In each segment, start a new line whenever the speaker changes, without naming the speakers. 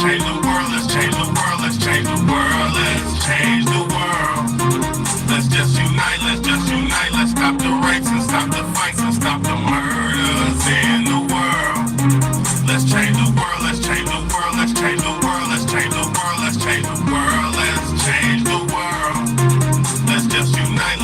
change the world, let's change the world, let's change the world, let's change the world. Let's just unite, let's stop the rapes and stop the fights and stop the murders in the world. Let's change the world, let's change the world, let's change the world, let's change the world, let's change the world, let's change the world. Let's just unite,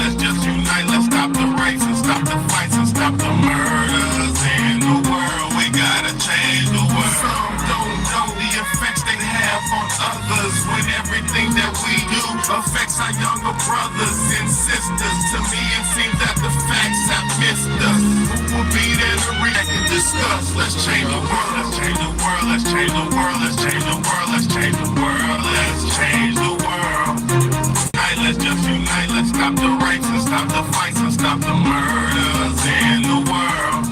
let's stop the rapes and stop the fights and stop the murders in the world. We gotta change the world. Some don't know the effects they have on others when everything that we do affects our younger brothers and sisters. To me it seems that the facts have missed us. Who will be there to react and discuss? Let's change the world, let's change the world, let's change the world, let's change the world, let's change the world, let's change the world. Let's just unite, let's stop the rapes and stop the fights and stop the murders in the world.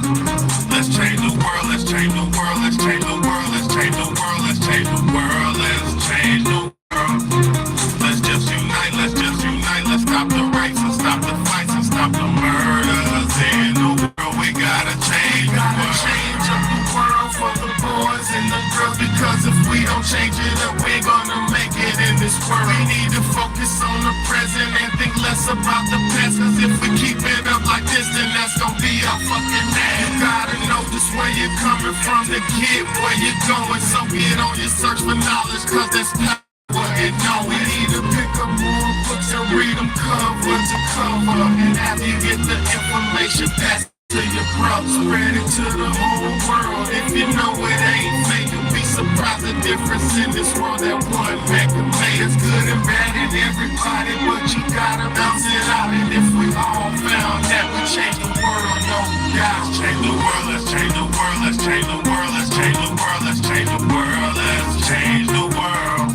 Let's change the world, let's change the world, let's change the world, let's change the world, let's change the world, let's change the world. Let's just unite, let's stop the rapes and stop the fights and stop the murders in the world. We gotta change the world. Change up the world for the boys and the girls, because if we don't change it up, we're gonna make it in this world. We need to focus on the present and think less about the past, cause if we keep it up like this, then that's gonna be our fucking ass. You gotta know just where you're coming from to get where you're going, so get on your search for knowledge, cause that's power. And no, we need to pick up more books and read them cover to cover, and after you get the information, pass it to your brother, spread it to the whole world. If you know it ain't fake, you'll be surprised the difference in this world that one man can make. It's good and bad in everybody, but you gotta bounce it out. And if we all found that we change the world, no doubt. Change the world, let's change the world, let's change the world, let's change the world, let's change the world, let's change the world.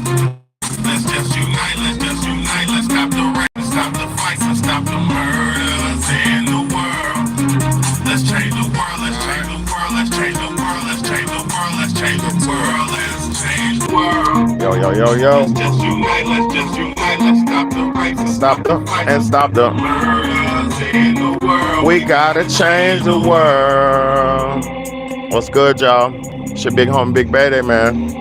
Let's just unite, let's stop the rape, stop the fights and stop the murders in the world. Let's change the world, let's change the world, let's change the world, let's change the world, let's change the world, let's change the world.
Yo.
Let's just unite, let's stop the rape
and stop the
murders in the world.
We gotta change the world. What's good, y'all? It's your big homie, Big Baby, man.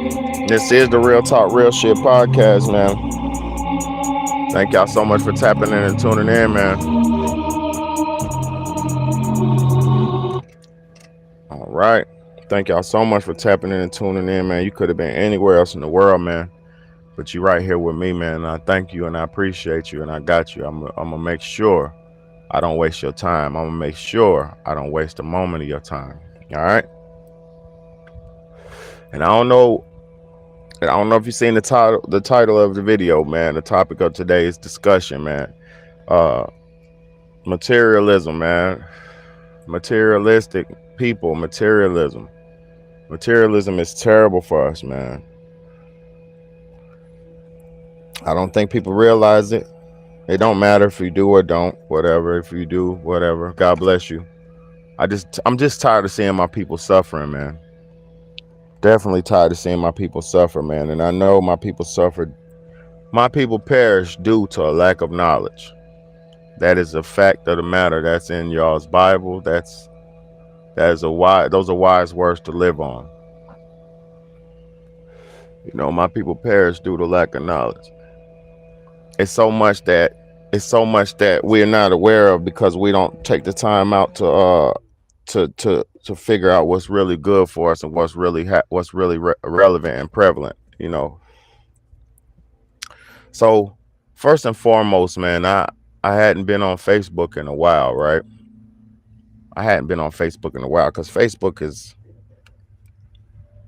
This is the Real Talk, Real Shit podcast, man. Thank y'all so much for tapping in and tuning in, man. All right. Thank y'all so much for tapping in and tuning in, man. You could have been anywhere else in the world, man, but you right here with me, man. And I thank you and I appreciate you and I got you. I'm gonna make sure I don't waste your time. I'm gonna make sure I don't waste a moment of your time. All right. And I don't know if you've seen the title of the video, man. The topic of today's discussion, man. Materialism, man. Materialistic people, materialism. Materialism is terrible for us, man. I don't think people realize it. It don't matter if you do or don't, whatever. If you do, whatever. God bless you. I'm just tired of seeing my people suffering, man. Definitely tired of seeing my people suffer, man. And I know my people suffered. My people perish due to a lack of knowledge. That is a fact of the matter. That's in y'all's Bible. Those are wise words to live on. You know, my people perish due to lack of knowledge. It's so much that we're not aware of because we don't take the time out to figure out what's really good for us and what's really relevant and prevalent, you know. So first and foremost, man, I hadn't been on Facebook in a while, right? I hadn't been on Facebook in a while because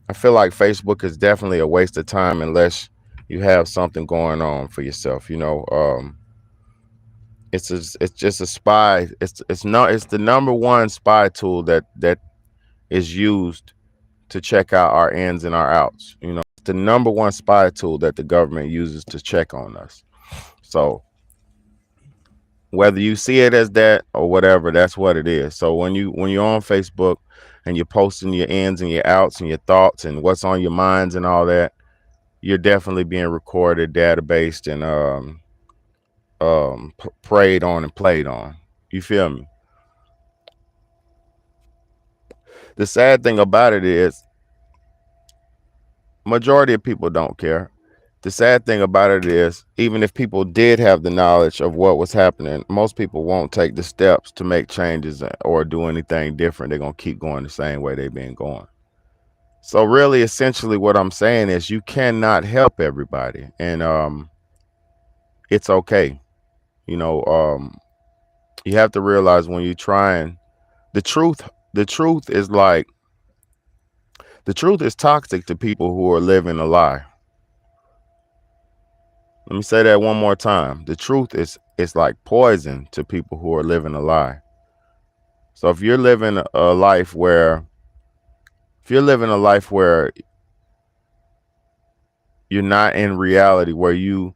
I feel like Facebook is definitely a waste of time unless you have something going on for yourself, you know. It's just a spy. It's the number one spy tool that is used to check out our ins and our outs. You know, it's the number one spy tool that the government uses to check on us. So whether you see it as that or whatever, that's what it is. So when you're on Facebook and you're posting your ins and your outs and your thoughts and what's on your minds and all that, you're definitely being recorded, databased, and preyed on and played on. You feel me? The sad thing about it is Majority of people don't care. The sad thing about it is, even if people did have the knowledge of what was happening, most people won't take the steps to make changes or do anything different. They're gonna keep going the same way they've been going. So really, essentially, what I'm saying is, you cannot help everybody, and it's okay. You know, you have to realize when you're trying, the truth. The truth is like the truth is toxic to people who are living a lie. Let me say that one more time. The truth is like poison to people who are living a lie. So if you're living a life where you're not in reality, where you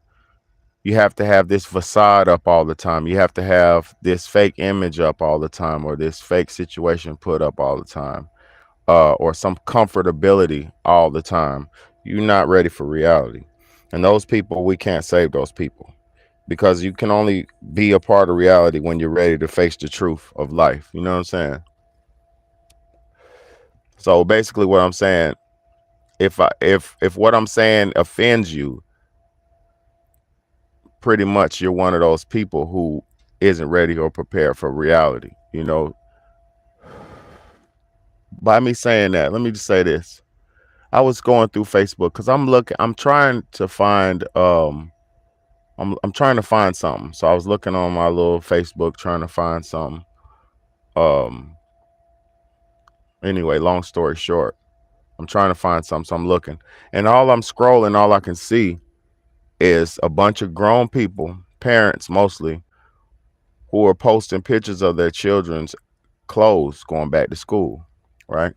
have to have this facade up all the time, you have to have this fake image up all the time, or this fake situation put up all the time, or some comfortability all the time, you're not ready for reality. And those people, we can't save those people, because you can only be a part of reality when you're ready to face the truth of life. You know what I'm saying? So basically, what I'm saying, if what I'm saying offends you, pretty much you're one of those people who isn't ready or prepared for reality. You know, by me saying that, let me just say this. I was going through Facebook because I'm trying to find I'm trying to find something. So I was looking on my little Facebook trying to find something. Um anyway, long story short, I'm trying to find something, so I'm looking. And all I'm scrolling, all I can see is a bunch of grown people, parents mostly, who are posting pictures of their children's clothes going back to school, right?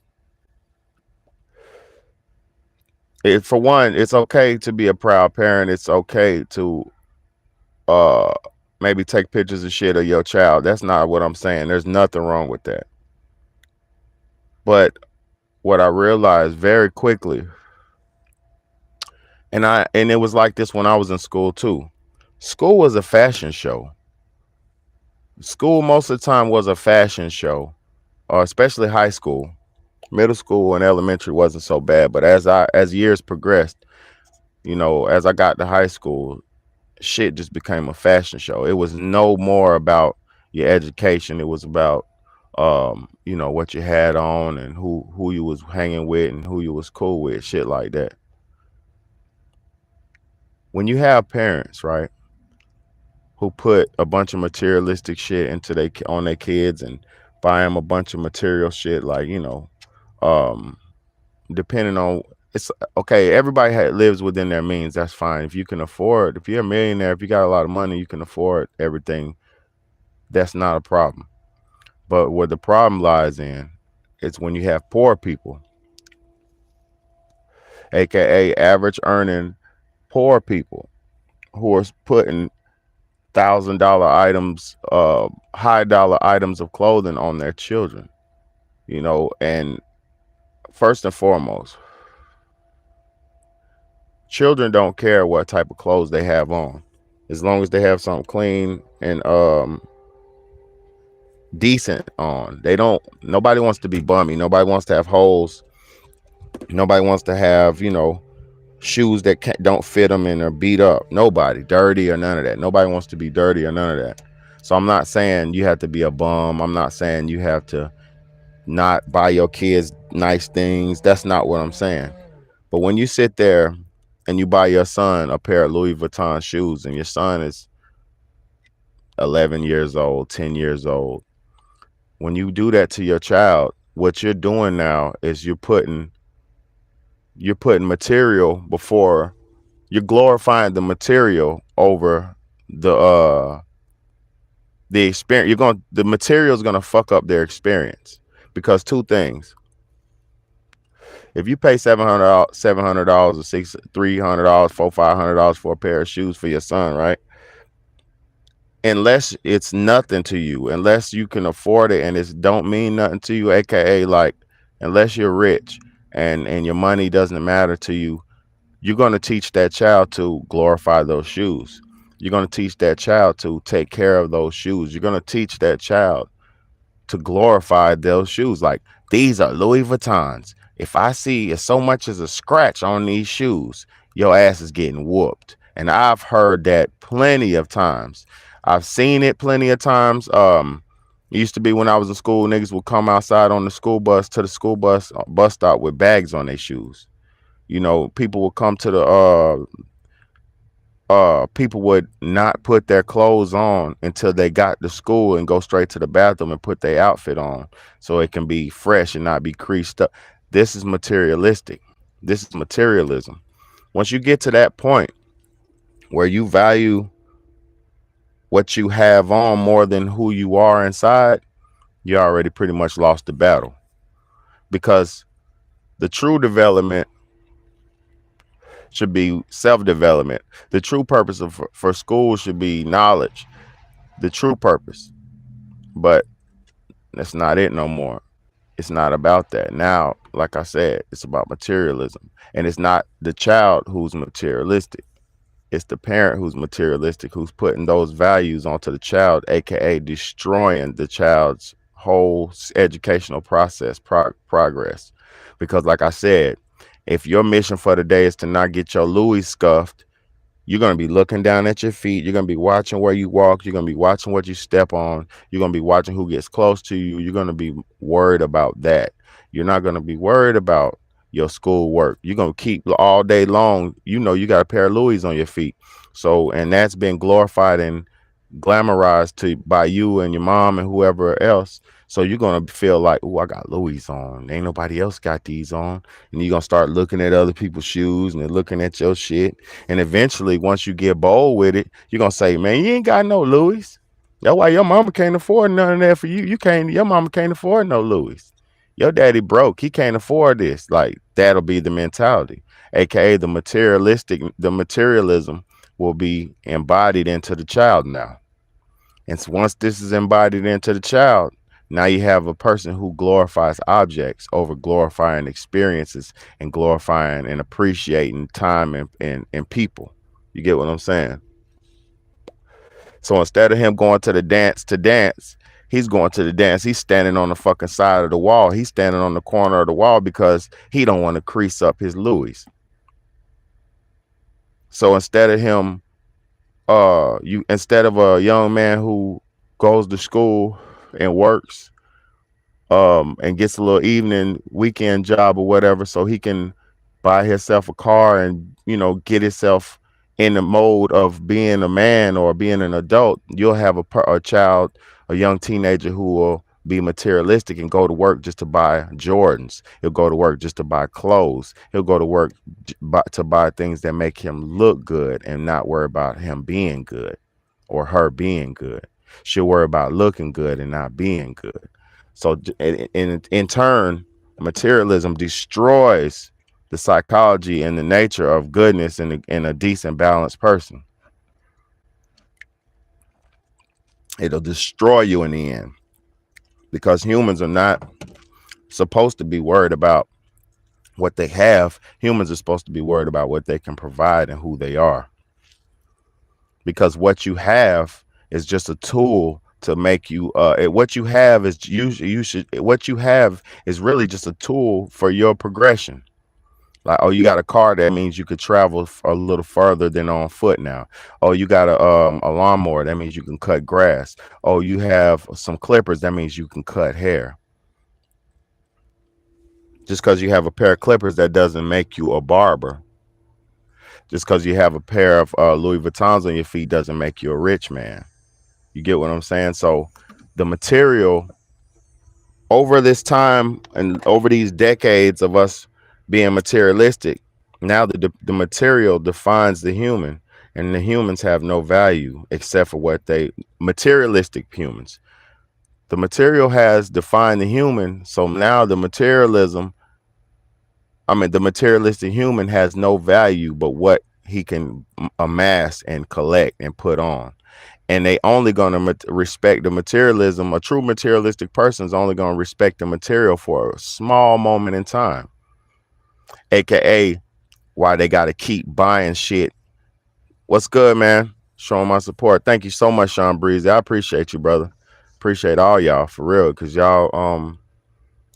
For one, it's okay to be a proud parent. It's okay to uh maybe take pictures of shit of your child. That's not what I'm saying. There's nothing wrong with that. But what I realized very quickly, and it was like this when I was in school too. School was a fashion show. School most of the time was a fashion show, especially high school. Middle school and elementary wasn't so bad, but as years progressed, as I got to high school, shit just became a fashion show. It was no more about your education. It was about what you had on and who you was hanging with and who you was cool with, shit like that. When you have parents, right, who put a bunch of materialistic shit into on their kids and buy them a bunch of material shit, like, um depending on, it's okay, everybody lives within their means. That's fine. If you can afford, if you're a millionaire, if you got a lot of money, you can afford everything. That's not a problem. But where the problem lies in, it's when you have poor people, aka average earning poor people, who are putting $1,000 items, high dollar items of clothing on their children. And first and foremost, children don't care what type of clothes they have on, as long as they have something clean and decent on. They don't. Nobody wants to be bummy. Nobody wants to have holes. Nobody wants to have shoes that don't fit them and are beat up. Nobody dirty or none of that. Nobody wants to be dirty or none of that. So I'm not saying you have to be a bum. I'm not saying you have to not buy your kids nice things. That's not what I'm saying. But when you sit there and you buy your son a pair of Louis Vuitton shoes, and your son is 11 years old, 10 years old, when you do that to your child, what you're doing now is you're putting material before, you're glorifying the material over the experience. The material is gonna fuck up their experience, because two things: if you pay $700 or $300, $500 for a pair of shoes for your son, right? Unless it's nothing to you, unless you can afford it and it don't mean nothing to you, aka like, unless you're rich and your money doesn't matter to you, you're going to teach that child to glorify those shoes. You're going to teach that child to take care of those shoes. You're going to teach that child to glorify those shoes. Like, these are Louis Vuittons. If I see so much as a scratch on these shoes, your ass is getting whooped. And I've heard that plenty of times. I've seen it plenty of times. It used to be when I was in school, niggas would come outside on the school bus to the school bus stop with bags on their shoes. You know, people would come to the people would not put their clothes on until they got to school and go straight to the bathroom and put their outfit on so it can be fresh and not be creased up. This is materialistic. This is materialism. Once you get to that point where you value what you have on more than who you are inside, you already pretty much lost the battle. Because the true development should be self-development. The true purpose for school should be knowledge. The true purpose. But that's not it no more. It's not about that. Now, like I said, it's about materialism. And it's not the child who's materialistic. It's the parent who's materialistic, who's putting those values onto the child, aka destroying the child's whole educational process, progress. Because, like I said, if your mission for the day is to not get your Louis scuffed, you're going to be looking down at your feet. You're going to be watching where you walk. You're going to be watching what you step on. You're going to be watching who gets close to you. You're going to be worried about that. You're not going to be worried about your school work. You're going to keep all day long. You know, you got a pair of Louis on your feet. So, and that's been glorified and glamorized to by you and your mom and whoever else. So you're gonna feel like, oh, I got Louis on. Ain't nobody else got these on. And you're gonna start looking at other people's shoes and looking at your shit. And eventually, once you get bold with it, you're gonna say, man, you ain't got no Louis. That's why your mama can't afford none of that for you. Your mama can't afford no Louis. Your daddy broke. He can't afford this. Like, that'll be the mentality. AKA the materialism will be embodied into the child now. And so once this is embodied into the child, now you have a person who glorifies objects over glorifying experiences and glorifying and appreciating time and people. You get what I'm saying? So instead of him going to dance, he's going to the dance. He's standing on the fucking side of the wall. He's standing on the corner of the wall because he don't want to crease up his Louis. So instead of him instead of a young man who goes to school and works and gets a little evening weekend job or whatever so he can buy himself a car and get himself in the mode of being a man or being an adult, you'll have a child, a young teenager who will be materialistic and go to work just to buy Jordans. He'll go to work just to buy clothes. He'll go to work to buy things that make him look good and not worry about him being good or her being good. She'll worry about looking good and not being good. So in turn, materialism destroys the psychology and the nature of goodness in a decent, balanced person. It'll destroy you in the end because humans are not supposed to be worried about what they have. Humans are supposed to be worried about what they can provide and who they are. Because what you have is just a tool to make you what you have is what you have is really just a tool for your progression. Like, oh, you got a car, that means you could travel a little further than on foot now. Oh, you got a lawnmower, that means you can cut grass. Oh, you have some clippers, that means you can cut hair. Just because you have a pair of clippers, that doesn't make you a barber. Just because you have a pair of Louis Vuittons on your feet doesn't make you a rich man. You get what I'm saying? So the material over this time and over these decades of us being materialistic, now the material defines the human, and the humans have no value except for what they materialistic humans. The material has defined the human, so now the materialistic human has no value but what he can amass and collect and put on. And they only going to respect the materialism. A true materialistic person is only going to respect the material for a small moment in time, aka why they got to keep buying shit. What's good, man? Showing my support. Thank you so much, Sean Breezy. I appreciate you, brother. Appreciate all y'all for real, because y'all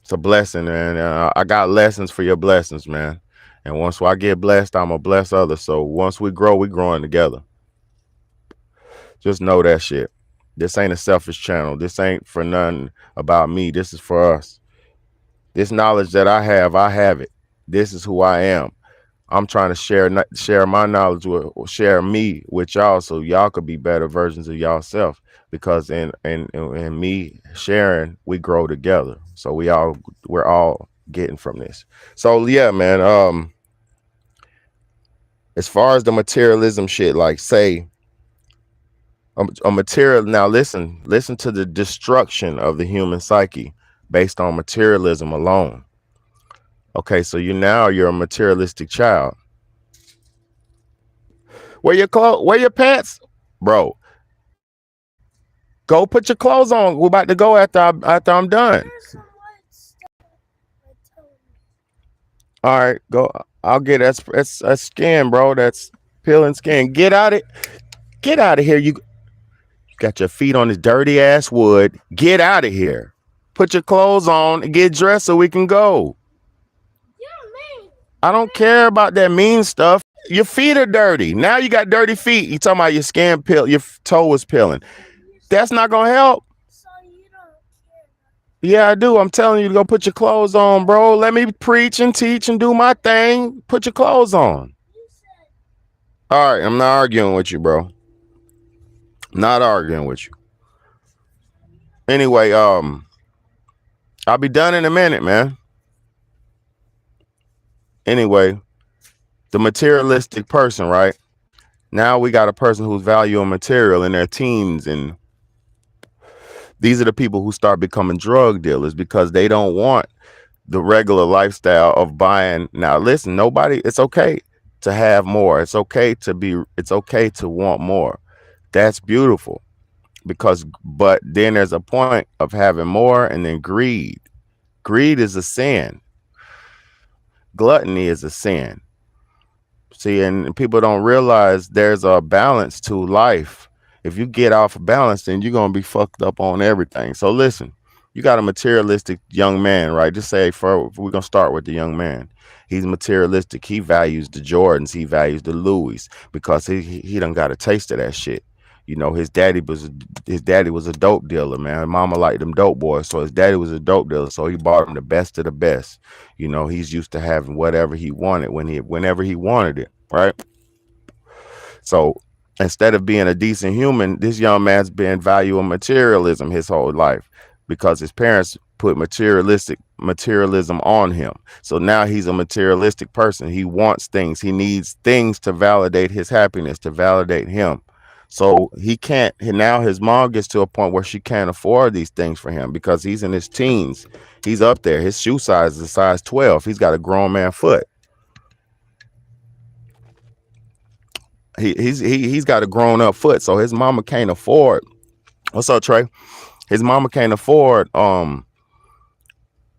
It's a blessing, and I got lessons for your blessings, man. And once I get blessed, I'm gonna bless others. So once we grow, we growing together. Just know that shit. This ain't a selfish channel. This ain't for nothing about me. This is for us. This knowledge that I have it. This is who I am. I'm trying to share my knowledge with share me with y'all so y'all could be better versions of y'all self. Because in me sharing, we grow together. So we're all getting from this. So yeah, man. As far as the materialism shit, like say a material. Now listen to the destruction of the human psyche based on materialism alone. Okay, so you're a materialistic child. Where your pants, bro? Go put your clothes on. We're about to go after I'm done. All right, go. I'll get that's skin, bro. That's peeling skin. Get out of here. You got your feet on this dirty ass wood. Get out of here. Put your clothes on and get dressed so we can go. I don't care about that mean stuff. Your feet are dirty. Now you got dirty feet. You talking about your skin peel, your toe was peeling. That's not gonna help. Yeah, I do. I'm telling you to go put your clothes on, bro. Let me preach and teach and do my thing. Put your clothes on. All right, I'm not arguing with you, bro. Not arguing with you. Anyway, I'll be done in a minute, man. Anyway, the materialistic person, right? Now we got a person who's valuing material in their teens, and these are the people who start becoming drug dealers because they don't want the regular lifestyle of buying. Now listen, nobody, it's okay to have more. It's okay to want more. That's beautiful. But then there's a point of having more, and then greed. Greed is a sin. Gluttony is a sin. See, and people don't realize there's a balance to life. If you get off balance, then you're gonna be fucked up on everything. So listen, you got a materialistic young man, right? Just say we're gonna start with the young man. He's materialistic. He values the Jordans. He values the Louis because he done got a taste of that shit. You know, his daddy was a dope dealer, man. His mama liked them dope boys, so his daddy was a dope dealer. So he bought him the best of the best. You know, he's used to having whatever he wanted whenever he wanted it, right? So instead of being a decent human, this young man's been valuing materialism his whole life because his parents put materialism on him. So now he's a materialistic person. He wants things. He needs things to validate his happiness, to validate him. So he can't. Now his mom gets to a point where she can't afford these things for him because he's in his teens. He's up there. His shoe size is a size 12. He's got a grown man foot. He's got a grown up foot. So his mama can't afford. What's up, Trey? His mama can't afford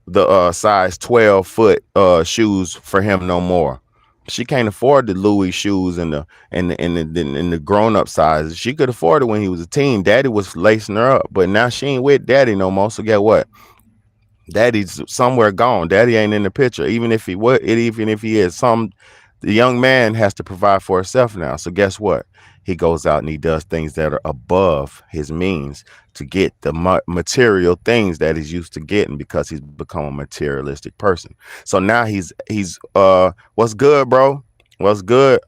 the size 12 foot shoes for him no more. She can't afford the Louis shoes and the grown up sizes. She could afford it when he was a teen. Daddy was lacing her up, but now she ain't with daddy no more. So get what? Daddy's somewhere gone. Daddy ain't in the picture. Even if he is, the young man has to provide for himself now. So guess what? He goes out and he does things that are above his means to get the material things that he's used to getting because he's become a materialistic person. So now he's what's good, bro? What's good?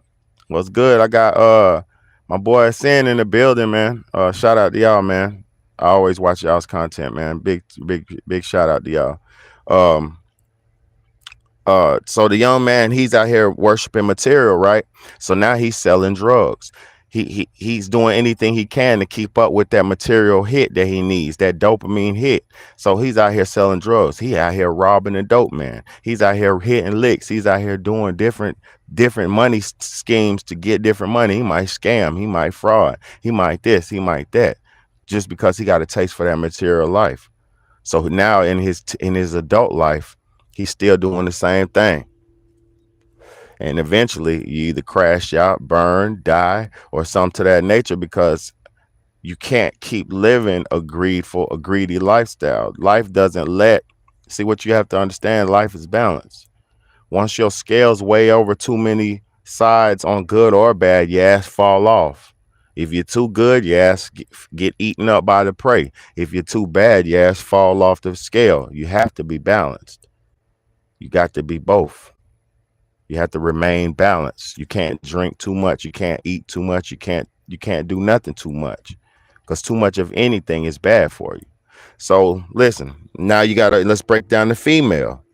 What's good? I got my boy Sin in the building, man. Shout out to y'all, man. I always watch y'all's content, man. Big shout out to y'all. Um so the young man, he's out here worshiping material, right? So now he's selling drugs. He's doing anything he can to keep up with that material hit that he needs, that dopamine hit. So he's out here selling drugs. He out here robbing a dope man. He's out here hitting licks. He's out here doing different money schemes to get different money. He might scam, he might fraud, he might this, he might that, just because he got a taste for that material life. So now in his adult life, he's still doing the same thing. And eventually you either crash out, burn, die, or something to that nature because you can't keep living a greedy lifestyle. Life doesn't let See, what you have to understand, life is balance. Once your scales weigh over too many sides on good or bad, your ass fall off. If you're too good, your ass get eaten up by the prey. If you're too bad, your ass fall off the scale. You have to be balanced. You got to be both. You have to remain balanced. You can't drink too much. You can't eat too much. You can't do nothing too much, because too much of anything is bad for you. So listen, now you gotta let's break down the female.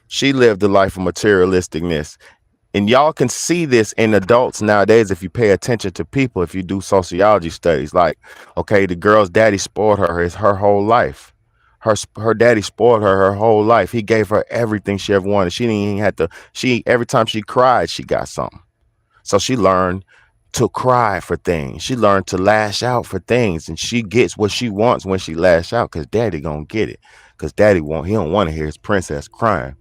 She lived a life of materialisticness. And y'all can see this in adults nowadays if you pay attention to people, if you do sociology studies. Like, okay, the girl's daddy spoiled her whole life. Her daddy spoiled her whole life. He gave her everything she ever wanted. She didn't even have to. She every time she cried, she got something. So she learned to cry for things. She learned to lash out for things, and she gets what she wants when she lash out, because daddy gonna get it. Because daddy he don't want to hear his princess crying.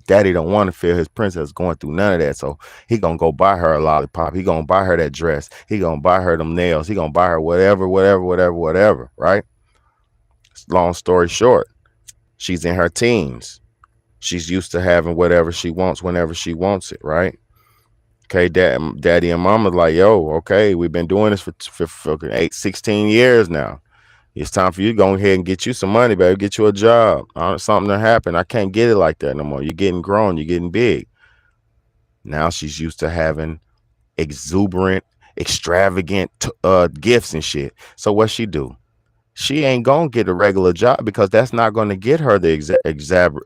Daddy don't want to feel his princess going through none of that. So he gonna go buy her a lollipop. He gonna buy her that dress. He gonna buy her them nails. He gonna buy her whatever, whatever, whatever, whatever. Right? Long story short, she's in her teens. She's used to having whatever she wants whenever she wants it. Right? Okay, daddy and mama like, yo, okay, we've been doing this for 16 years now. It's time for you to go ahead and get you some money, baby. Get you a job. Something to happen. I can't get it like that no more. You're getting grown. You're getting big. Now she's used to having exuberant, extravagant gifts and shit. So what she do? She ain't gonna get a regular job, because that's not gonna get her the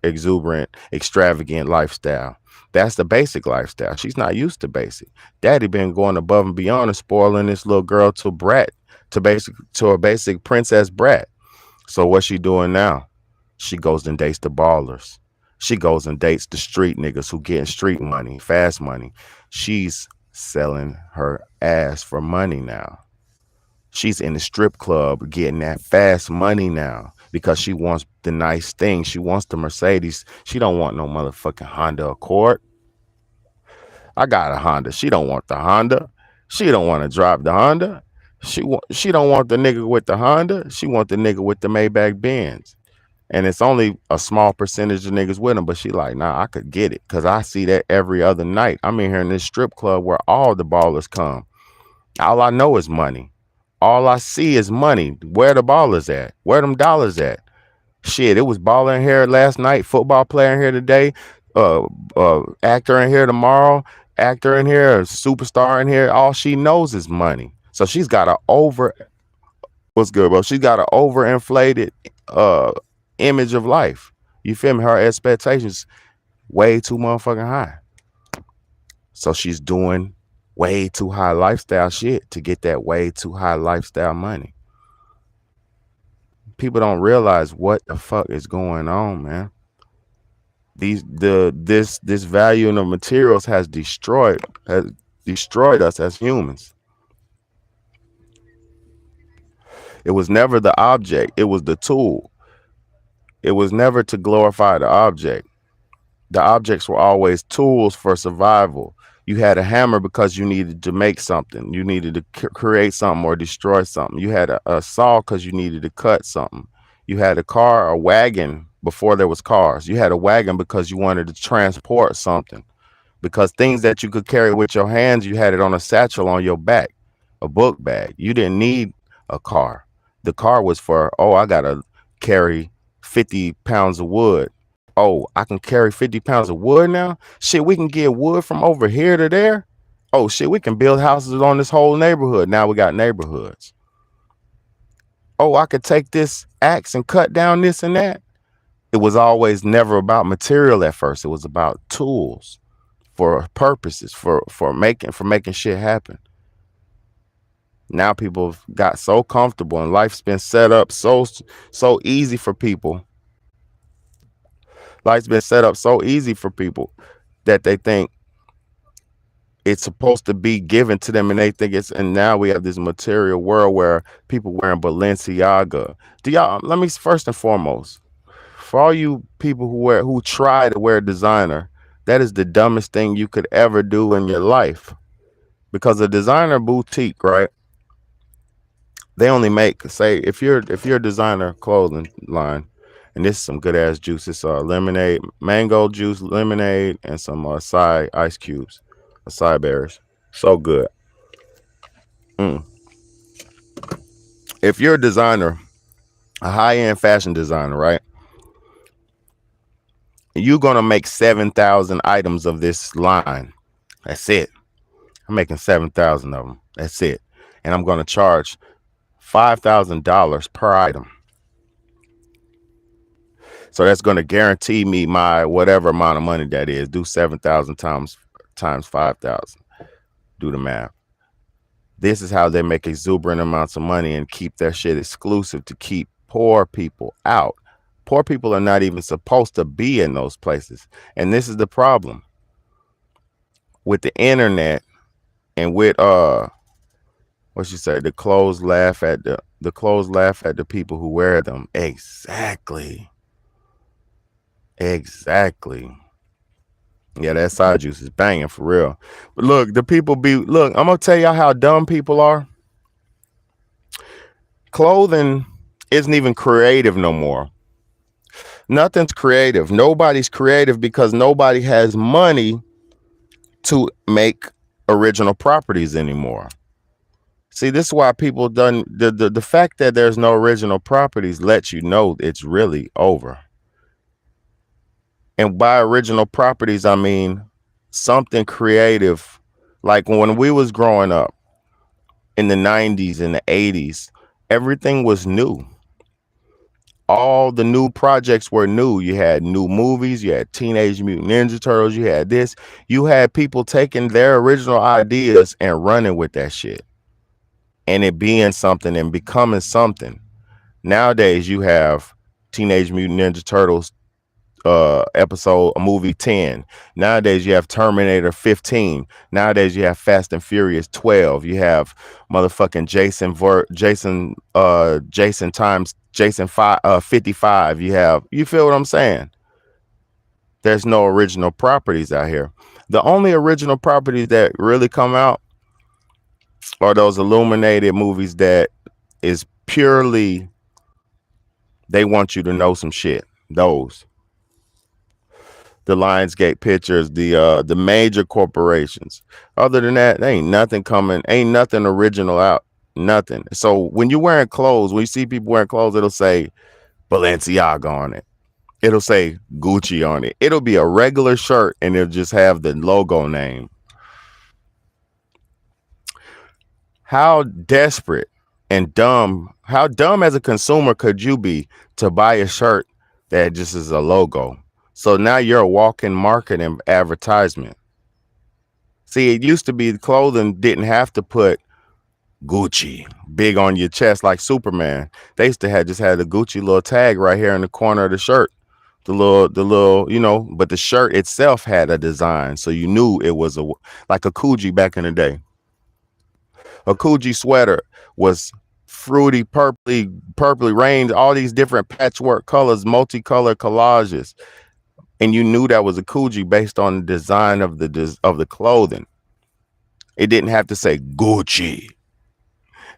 exuberant, extravagant lifestyle. That's the basic lifestyle. She's not used to basic. Daddy been going above and beyond and spoiling this little girl to brat, to a basic princess brat. So what's she doing now? She goes and dates the ballers. She goes and dates the street niggas who getting street money, fast money. She's selling her ass for money now. She's in the strip club getting that fast money now, because she wants the nice thing. She wants the Mercedes. She don't want no motherfucking Honda Accord. I got a Honda. She don't want the Honda. She don't want to drive the Honda. She don't want the nigga with the Honda. She want the nigga with the Maybach Benz. And it's only a small percentage of niggas with them, but she like, nah, I could get it, because I see that every other night. I'm in here in this strip club where all the ballers come. All I know is money. All I see is money. Where the ballers at? Where them dollars at? Shit, it was baller in here last night, football player in here today, actor in here tomorrow, actor in here, superstar in here. All she knows is money. So she's got a what's good, bro? She's got an overinflated image of life. You feel me? Her expectations way too motherfucking high. So she's doing way too high lifestyle shit to get that way too high lifestyle money. People don't realize what the fuck is going on, man. This value in the materials has destroyed us as humans. It was never the object, it was the tool. It was never to glorify the object. The objects were always tools for survival. You had a hammer because you needed to make something. You needed to create something or destroy something. You had a saw because you needed to cut something. You had a wagon before there was cars. You had a wagon because you wanted to transport something. Because things that you could carry with your hands, you had it on a satchel on your back, a book bag. You didn't need a car. The car was for, oh, I got to carry 50 pounds of wood. Oh, I can carry 50 pounds of wood now? Shit, we can get wood from over here to there? Oh, shit, we can build houses on this whole neighborhood. Now we got neighborhoods. Oh, I could take this axe and cut down this and that. It was always never about material at first. It was about tools for purposes, for making shit happen. Now people have got so comfortable and life's been set up so easy for people. Life's been set up so easy for people that they think it's supposed to be given to them, and they think and now we have this material world where people wearing Balenciaga. Let me first and foremost, for all you people who try to wear designer, that is the dumbest thing you could ever do in your life. Because a designer boutique, right? They only make, say, if you're a designer clothing line, And this is some good ass juice. It's lemonade, mango juice, lemonade, and some acai ice cubes, acai berries. So good. Mm. If you're a designer, a high end fashion designer, right? You're gonna make 7,000 items of this line. That's it. I'm making 7,000 of them. That's it. And I'm gonna charge $5,000 per item. So that's gonna guarantee me my whatever amount of money that is. Do 7,000 times 5,000. Do the math. This is how they make exuberant amounts of money and keep their shit exclusive to keep poor people out. Poor people are not even supposed to be in those places. And this is the problem with the internet and with what you say, the people who wear them. Exactly. Exactly. Yeah, that side juice is banging for real. But look, I'm gonna tell y'all how dumb people are. Clothing isn't even creative no more. Nothing's creative. Nobody's creative because nobody has money to make original properties anymore. See, this is why people done the fact that there's no original properties lets you know it's really over. And by original properties, I mean something creative. Like when we was growing up in the 90s and the 80s, everything was new. All the new projects were new. You had new movies, you had Teenage Mutant Ninja Turtles, you had this. You had people taking their original ideas and running with that shit. And it being something and becoming something. Nowadays you have Teenage Mutant Ninja Turtles movie 10. Nowadays you have Terminator 15. Nowadays you have Fast and Furious 12. You have motherfucking Jason 55. You feel what I'm saying? There's no original properties out here. The only original properties that really come out are those illuminated movies that is purely they want you to know some shit. Those the Lionsgate Pictures, the major corporations. Other than that, there ain't nothing coming, ain't nothing original out, nothing. So when you're wearing clothes, when you see people wearing clothes, it'll say Balenciaga on it. It'll say Gucci on it. It'll be a regular shirt and it'll just have the logo name. How desperate and dumb, how dumb as a consumer could you be to buy a shirt that just is a logo? So now you're a walking marketing advertisement. See, it used to be clothing didn't have to put Gucci big on your chest like Superman. They used to have just had the Gucci little tag right here in the corner of the shirt. The little, but the shirt itself had a design. So you knew it was like a Coogee back in the day. A Coogee sweater was fruity, purpley rained, all these different patchwork colors, multicolor collages. And you knew that was a Coogee based on the design of the clothing. It didn't have to say Gucci.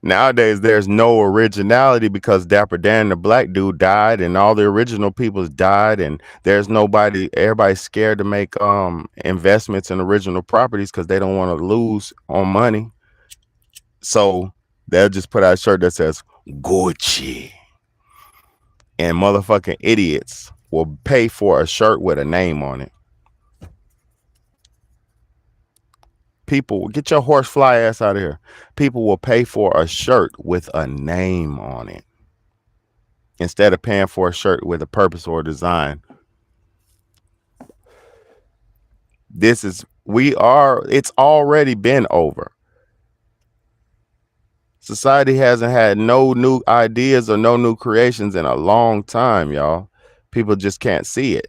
Nowadays, there's no originality because Dapper Dan, the black dude, died, and all the original peoples died, and there's nobody. Everybody's scared to make investments in original properties because they don't want to lose on money. So they'll just put out a shirt that says Gucci, and motherfucking idiots will pay for a shirt with a name on it. People, get your horsefly ass out of here. People will pay for a shirt with a name on it instead of paying for a shirt with a purpose or a design. It's already been over. Society hasn't had no new ideas or no new creations in a long time, y'all. People just can't see it.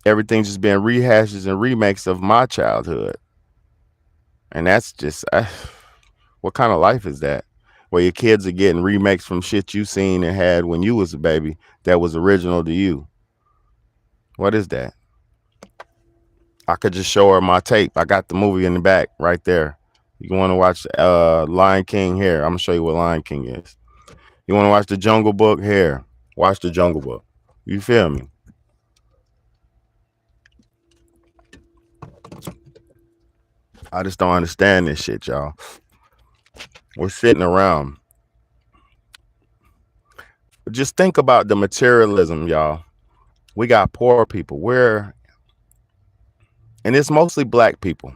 Everything's just been rehashes and remakes of my childhood. And that's just, what kind of life is that? Where your kids are getting remakes from shit you seen and had when you was a baby that was original to you. What is that? I could just show her my tape. I got the movie in the back right there. You want to watch Lion King? Here, I'm gonna show you what Lion King is. You want to watch the Jungle Book? Here, watch the Jungle Book. You feel me? I just don't understand this shit, y'all. We're sitting around. Just think about the materialism, y'all. We got poor people. And it's mostly black people.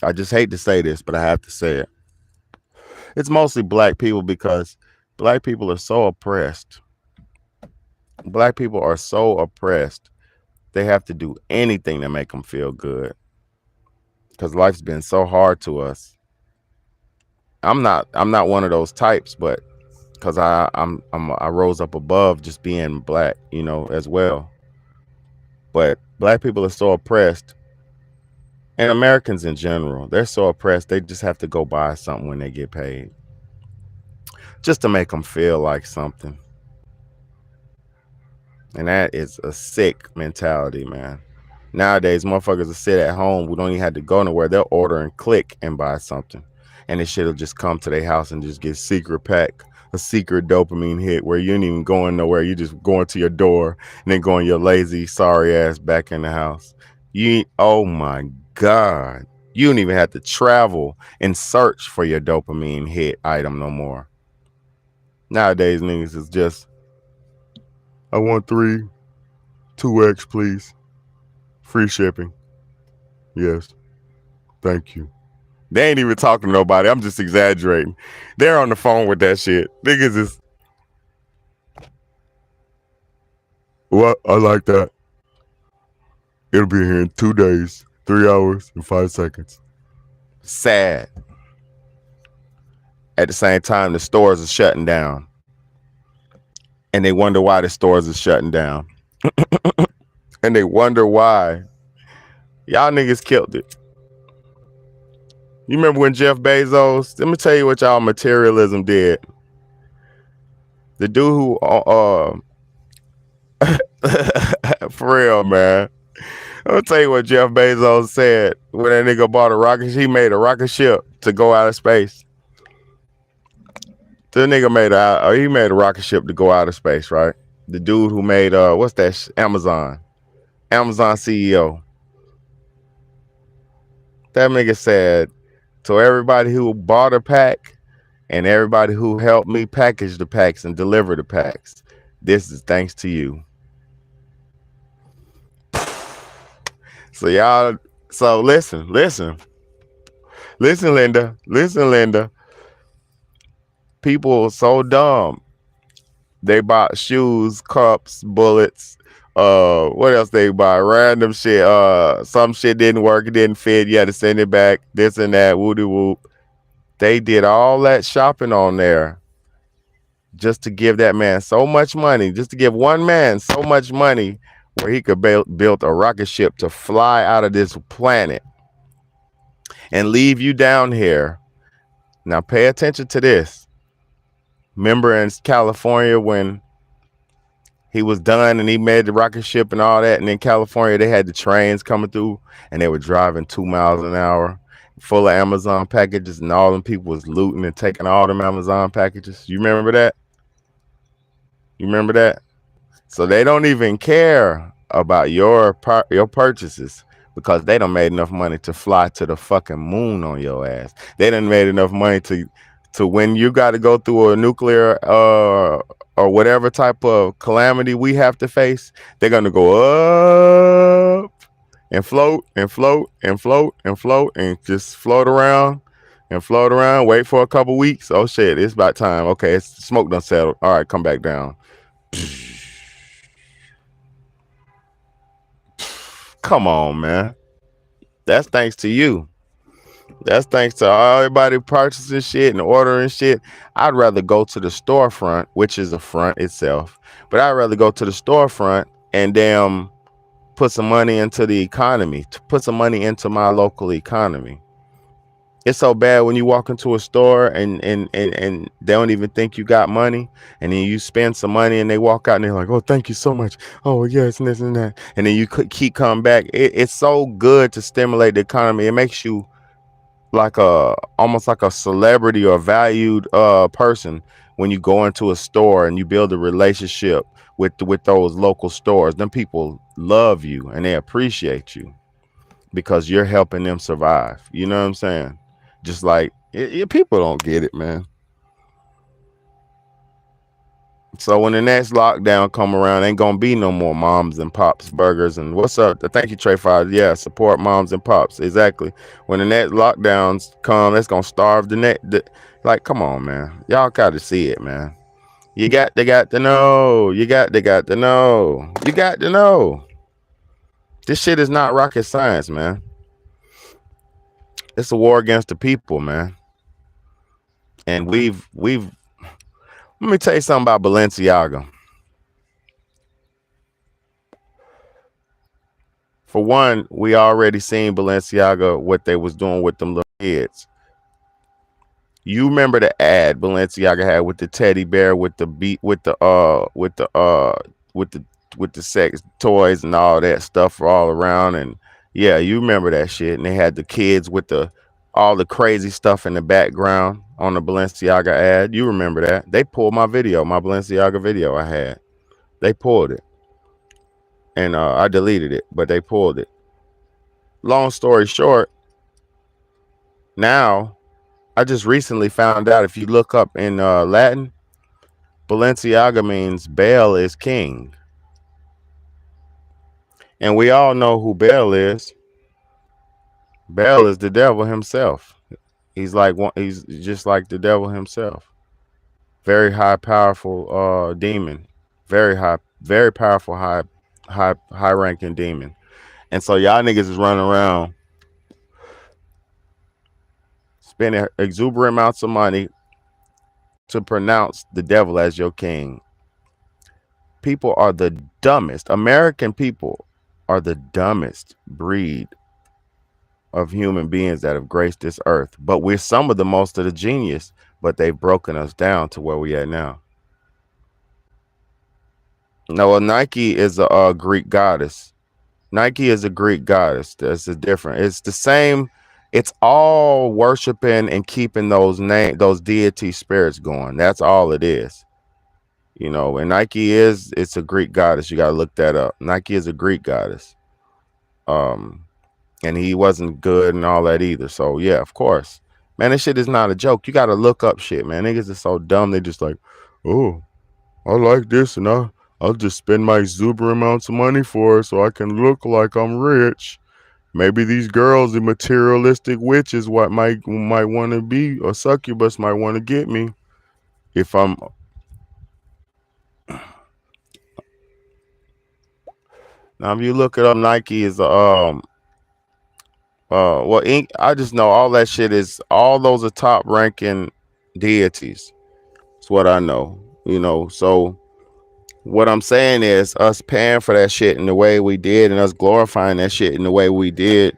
I just hate to say this, but I have to say it. It's mostly black people because black people are so oppressed. Black people are so oppressed. They have to do anything to make them feel good because life's been so hard to us. I'm not one of those types, but because I rose up above just being black, as well. But black people are so oppressed, and Americans in general, they're so oppressed. They just have to go buy something when they get paid, just to make them feel like something. And that is a sick mentality, man. Nowadays, motherfuckers will sit at home. We don't even have to go nowhere. They'll order and click and buy something. And this shit will just come to their house and just get secret pack, a secret dopamine hit where you ain't even going nowhere. You just going to your door and then going your lazy, sorry ass back in the house. Oh my God. You don't even have to travel and search for your dopamine hit item no more. Nowadays, niggas is just, I want 2X, please. Free shipping. Yes. Thank you. They ain't even talking to nobody. I'm just exaggerating. They're on the phone with that shit. Niggas is, what? I like that. It'll be here in 2 days, 3 hours, and 5 seconds. Sad. At the same time, the stores are shutting down. And they wonder why the stores are shutting down. And they wonder why. Y'all niggas killed it. You remember when Jeff Bezos, let me tell you what y'all materialism did. The dude who, for real, man. I'm gonna tell you what Jeff Bezos said when that nigga bought a rocket. He made a rocket ship to go out of space. The nigga made a rocket ship to go out of space, right? The dude who made what's that? Amazon CEO. That nigga said to everybody who bought a pack and everybody who helped me package the packs and deliver the packs, this is thanks to you. So y'all, listen, Linda. People are so dumb. They bought shoes, cups, bullets. What else they buy? Random shit. Some shit didn't work. It didn't fit. You had to send it back. This and that. Woody whoop. They did all that shopping on there just to give that man so much money. Just to give one man so much money where he could build a rocket ship to fly out of this planet and leave you down here. Now pay attention to this. Remember in California when he was done and he made the rocket ship and all that, and in California they had the trains coming through and they were driving 2 miles an hour full of Amazon packages, and all them people was looting and taking all them Amazon packages. You remember that? So they don't even care about your purchases because they done made enough money to fly to the fucking moon on your ass. They done made enough money to when you got to go through a nuclear or whatever type of calamity we have to face, they're gonna go up and float and float and float and float and just float around and float around. Wait for a couple weeks. Oh shit, it's about time. Okay, it's smoke done settled. All right, come back down. Come on, man. That's thanks to you. That's thanks to everybody purchasing shit and ordering shit. I'd rather go to the storefront, which is a front itself, but I'd rather go to the storefront and damn put some money into the economy, to put some money into my local economy. It's so bad when you walk into a store and they don't even think you got money, and then you spend some money and they walk out and they're like, oh, thank you so much. Oh, yes, and this and that. And then you could keep coming back. It's so good to stimulate the economy. It makes you like almost like a celebrity or valued person when you go into a store and you build a relationship with those local stores. Them people love you and they appreciate you because you're helping them survive. You know what I'm saying? Just like people don't get it, man. So when the next lockdown come around, ain't gonna be no more moms and pops burgers. And what's up? Thank you, Trey Five. Yeah, support moms and pops. Exactly. When the next lockdowns come, that's gonna starve the next. Like, come on, man. Y'all gotta see it, man. They got to know. They got to know. You got to know. This shit is not rocket science, man. It's a war against the people, man. And we've. Let me tell you something about Balenciaga. For one, we already seen Balenciaga what they was doing with them little kids. You remember the ad Balenciaga had with the teddy bear with the beat with the with the sex toys and all that stuff all around, and yeah, you remember that shit. And they had the kids with the all the crazy stuff in the background on the Balenciaga ad. You remember that? They pulled my video, my Balenciaga video I had. They pulled it. And I deleted it, but they pulled it. Long story short, now I just recently found out if you look up in Latin, Balenciaga means Baal is king. And we all know who Baal is. Baal is the devil himself. He's just like the devil himself. Very high powerful demon. Very powerful high ranking demon. And so y'all niggas is running around spending exuberant amounts of money to pronounce the devil as your king. People are the dumbest. American people are the dumbest breed of human beings that have graced this earth. But we're some of the most of the genius, but they've broken us down to where we at now. No, Nike is a Greek goddess. Nike is a Greek goddess. That's a different. It's the same. It's all worshiping and keeping those deity spirits going. That's all it is. You know, and it's a Greek goddess. You gotta look that up. Nike is a Greek goddess. Um, and he wasn't good and all that either. So yeah, of course. Man, this shit is not a joke. You gotta look up shit, man. Niggas are so dumb, they just like, oh, I like this and I'll just spend my exuberant amounts of money for it so I can look like I'm rich. Maybe these girls, the materialistic witches, what might want to be, or succubus might want to get me if I'm. Now, if you look it up, Nike is well, Inc. I just know all that shit is all those are top ranking deities. It's what I know, you know. So what I'm saying is, us paying for that shit in the way we did, and us glorifying that shit in the way we did,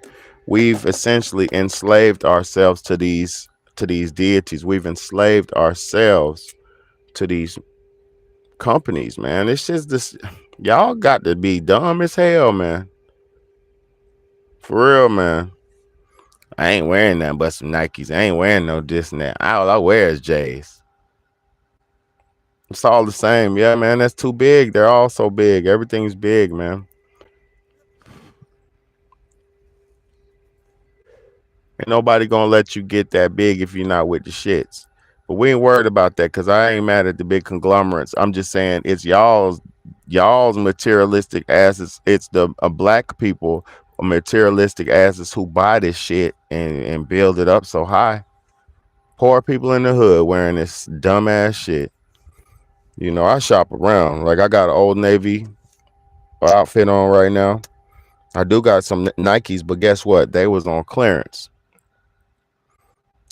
we've essentially enslaved ourselves to these deities. We've enslaved ourselves to these companies, man. It's just this. Y'all got to be dumb as hell, man. For real, man. I ain't wearing nothing but some Nikes. I ain't wearing no this and that. All I wear is J's. It's all the same. Yeah, man, that's too big. They're all so big. Everything's big, man. Ain't nobody gonna let you get that big if you're not with the shits. But we ain't worried about that because I ain't mad at the big conglomerates. I'm just saying it's y'all's materialistic asses. It's the black people materialistic asses who buy this shit and build it up so high. Poor people in the hood wearing this dumbass shit. You know, I shop around. Like I got an Old Navy outfit on right now. I do got some Nikes, but guess what? They was on clearance.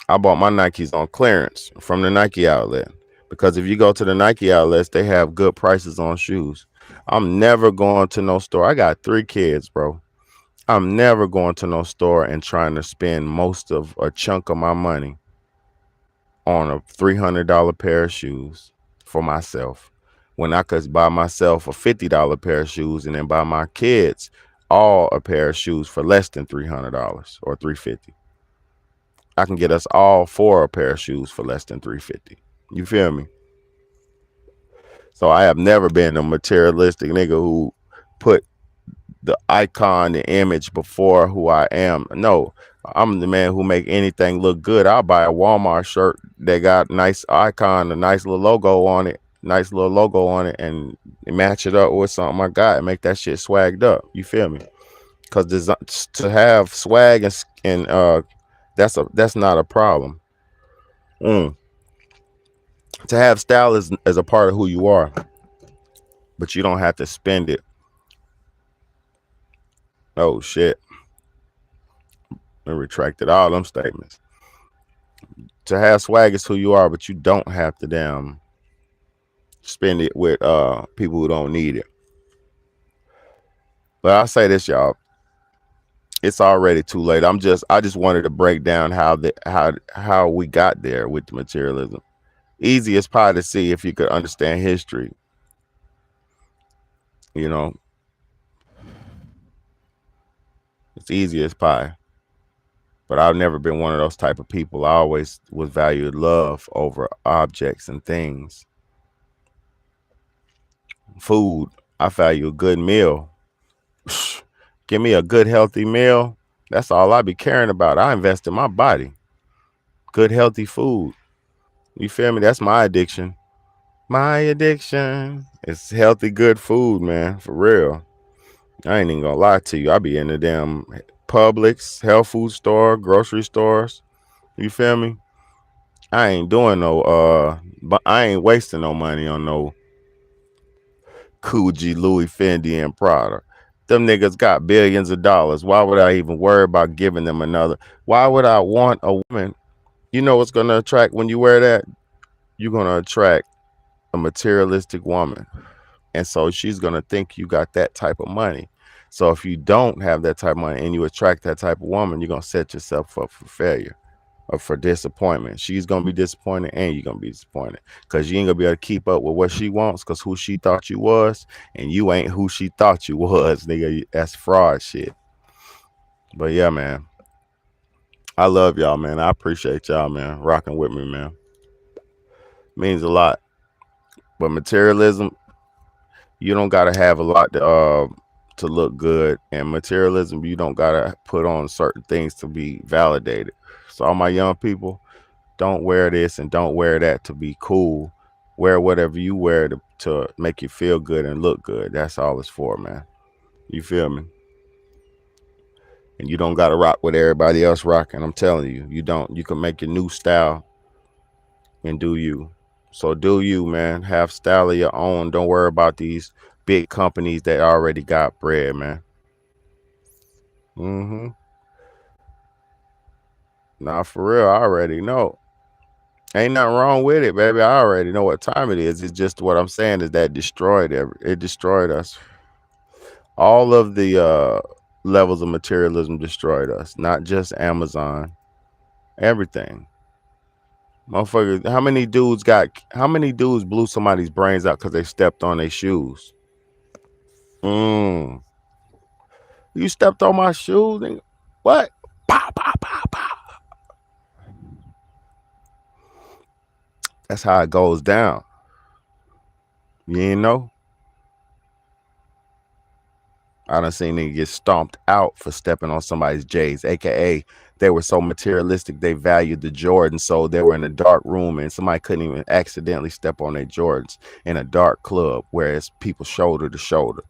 I bought my Nikes on clearance from the Nike outlet. Because if you go to the Nike outlets, they have good prices on shoes. I'm never going to no store. I got 3 kids, bro. I'm never going to no store and trying to spend most of a chunk of my money on a $300 pair of shoes for myself when I could buy myself a $50 pair of shoes and then buy my kids all a pair of shoes for less than $300 or $350. I can get us all 4 a pair of shoes for less than $350. You feel me? So I have never been a materialistic nigga who put the icon, the image before who I am. No, I'm the man who make anything look good. I'll buy a Walmart shirt that got nice icon, a nice little logo on it, and match it up with something I got and make that shit swagged up. You feel me? Because to have swag and that's not a problem. Mm. To have style is a part of who you are, but you don't have to spend it. Oh shit! I retracted all them statements. To have swag is who you are, but you don't have to damn spend it with people who don't need it. But I'll say this, y'all. It's already too late. I just wanted to break down how we got there with the materialism. Easy as pie to see if you could understand history. You know, it's easy as pie. But I've never been one of those type of people. I always was valued love over objects and things. Food, I value a good meal. Give me a good healthy meal. That's all I be caring about. I invest in my body. Good healthy food. You feel me? That's my addiction. My addiction. It's healthy, good food, man. For real. I ain't even gonna lie to you. I be in the damn Publix, health food store, grocery stores. You feel me? I ain't doing no but I ain't wasting no money on no Coogee, Louis Fendi, and Prada. Them niggas got billions of dollars. Why would I even worry about giving them another? Why would I want a woman? You know what's gonna attract when you wear that? You're gonna attract a materialistic woman. And so she's gonna think you got that type of money. So if you don't have that type of money and you attract that type of woman, you're gonna set yourself up for failure or for disappointment. She's gonna be disappointed and you're gonna be disappointed because you ain't gonna be able to keep up with what she wants because who she thought you was and you ain't who she thought you was, nigga. That's fraud shit. But yeah, man, I love y'all, man. I appreciate y'all, man, rocking with me, man. Means a lot. But materialism, you don't gotta have a lot to look good, and materialism, you don't gotta put on certain things to be validated. So all my young people, don't wear this and don't wear that to be cool. Wear whatever you wear to make you feel good and look good. That's all it's for, man. You feel me? And you don't gotta rock with everybody else rocking. I'm telling you, you don't. You can make your new style and do you. So do you, man. Have style of your own. Don't worry about these big companies that already got bread, man. Mm-hmm. Nah, for real, I already know. Ain't nothing wrong with it, baby. I already know what time it is. It's just what I'm saying is that it destroyed us. All of the levels of materialism destroyed us, not just Amazon. Everything. Motherfucker, how many dudes blew somebody's brains out because they stepped on their shoes? Mm. You stepped on my shoes? Nigga. What? Pow, pow, pow, pow. That's how it goes down. You ain't know? I done seen niggas get stomped out for stepping on somebody's J's, aka they were so materialistic they valued the Jordans, so they were in a dark room and somebody couldn't even accidentally step on their Jordans in a dark club, whereas people shoulder to shoulder.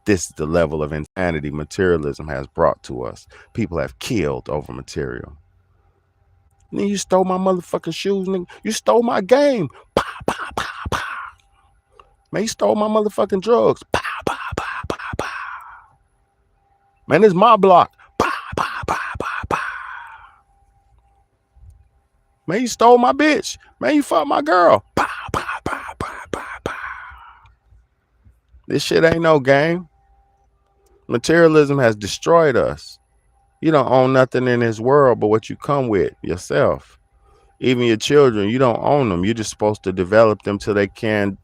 This is the level of insanity materialism has brought to us. People have killed over material. Nigga, you stole my motherfucking shoes, nigga. You stole my game. Pow, pow, pow, pow. Man, you stole my motherfucking drugs. Pow, pow, pow, pow, pow. Man, it's my block. Pow, pow, pow, pow, pow. Man, you stole my bitch. Man, you fucked my girl. Pow, pow, pow, pow, pow, pow. This shit ain't no game. Materialism has destroyed us. You don't own nothing in this world but what you come with yourself. Even your children, you don't own them. You're just supposed to develop them till they can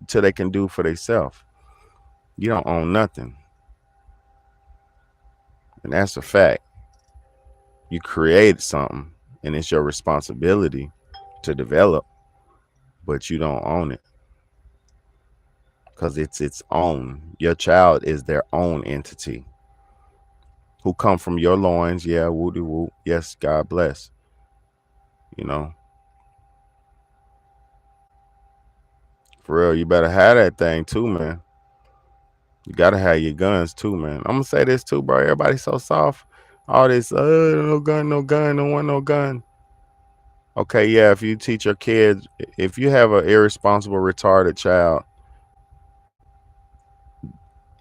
do for themselves. You don't own nothing. And that's a fact. You created something and it's your responsibility to develop, but you don't own it. because it's its own. Your child is their own entity who come from your loins. Yeah, woody woo. Yes, God bless. You know, for real, you better have that thing too, man. You gotta have your guns too, man. I'm gonna say this too, bro. Everybody's so soft. All this, no gun, no gun, no one, no gun. Okay, yeah, if you teach your kids, if you have an irresponsible, retarded child,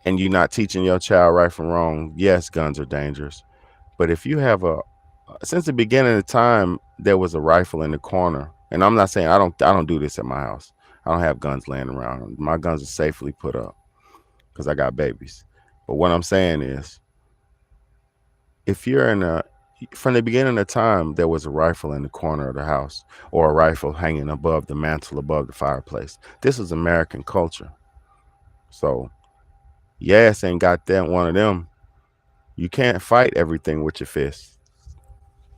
and you're not teaching your child right from wrong, yes, guns are dangerous. But if you have since the beginning of time, there was a rifle in the corner, and I'm not saying I don't do this at my house. I don't have guns laying around. My guns are safely put up because I got babies. But what I'm saying is, if you're in a from the beginning of time, there was a rifle in the corner of the house or a rifle hanging above the mantle above the fireplace. This is American culture. So, yes, ain't got that one of them. You can't fight everything with your fists.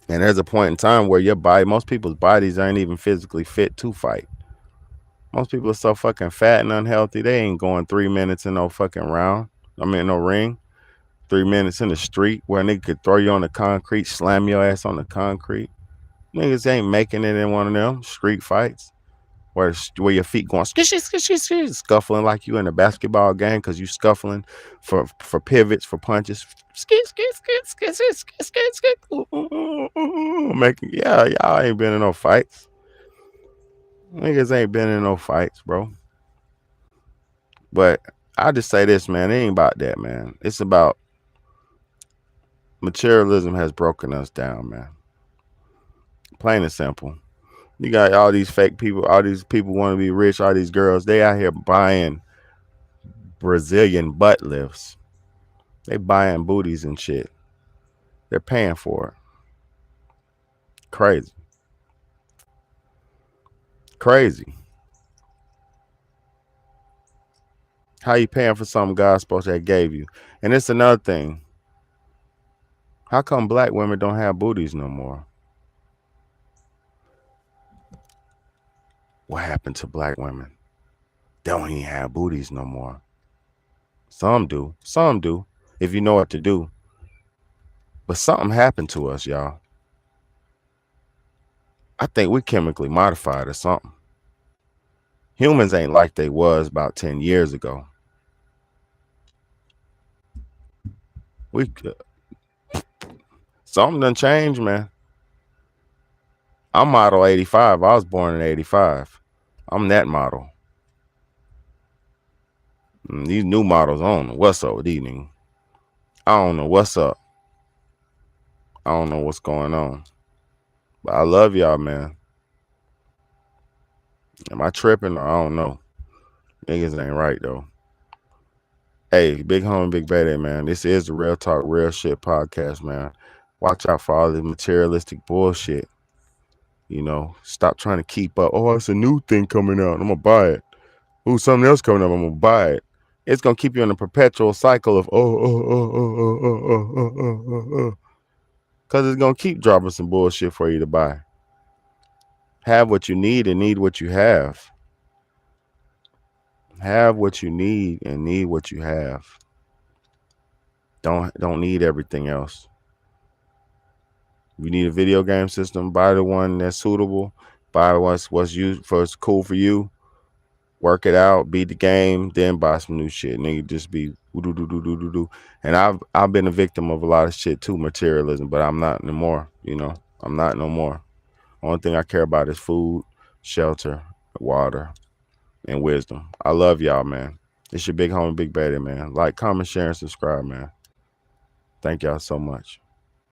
And there's a point in time where your body, most people's bodies aren't even physically fit to fight. Most people are so fucking fat and unhealthy, they ain't going 3 minutes in no fucking round. I mean, no ring. 3 minutes in the street where a nigga could throw you on the concrete, slam your ass on the concrete. Niggas ain't making it in one of them street fights where your feet going skishy, skishy, skishy, scuffling like you in a basketball game because you scuffling for pivots, for punches. Skit, skit, skit, skit, skit, skit, skit, skit. Making, yeah, y'all ain't been in no fights. Niggas ain't been in no fights, bro. But I just say this, man. It ain't about that, man. It's about materialism has broken us down, man. Plain and simple. You got all these fake people, all these people want to be rich, all these girls, they out here buying Brazilian butt lifts. They buying booties and shit. They're paying for it. Crazy. Crazy. How you paying for something God's supposed to have gave you? And it's another thing. How come black women don't have booties no more? What happened to black women? They don't even have booties no more. Some do. Some do. If you know what to do. But something happened to us, y'all. I think we chemically modified or something. Humans ain't like they was about 10 years ago. We Something done changed, man. I'm model 85. I was born in 85. I'm that model. These new models, I don't know what's up with these niggas. I don't know what's up. I don't know what's going on. But I love y'all, man. Am I tripping? I don't know. Niggas ain't right, though. Hey, big homie, big baby, man. This is the Real Talk, Real Shit podcast, man. Watch out for all this materialistic bullshit. You know, stop trying to keep up. Oh, it's a new thing coming out. I'm going to buy it. Ooh, something else coming up. I'm going to buy it. It's going to keep you in a perpetual cycle of, because it's going to keep dropping some bullshit for you to buy. Have what you need and need what you have. Have what you need and need what you have. Don't need everything else. You need a video game system, buy the one that's suitable. Buy what's cool for you. Work it out, beat the game, then buy some new shit. Nigga, just be do. And I've been a victim of a lot of shit too, materialism, but I'm not no more. You know, I'm not no more. Only thing I care about is food, shelter, water, and wisdom. I love y'all, man. It's your big homie, big baby, man. Like, comment, share, and subscribe, man. Thank y'all so much.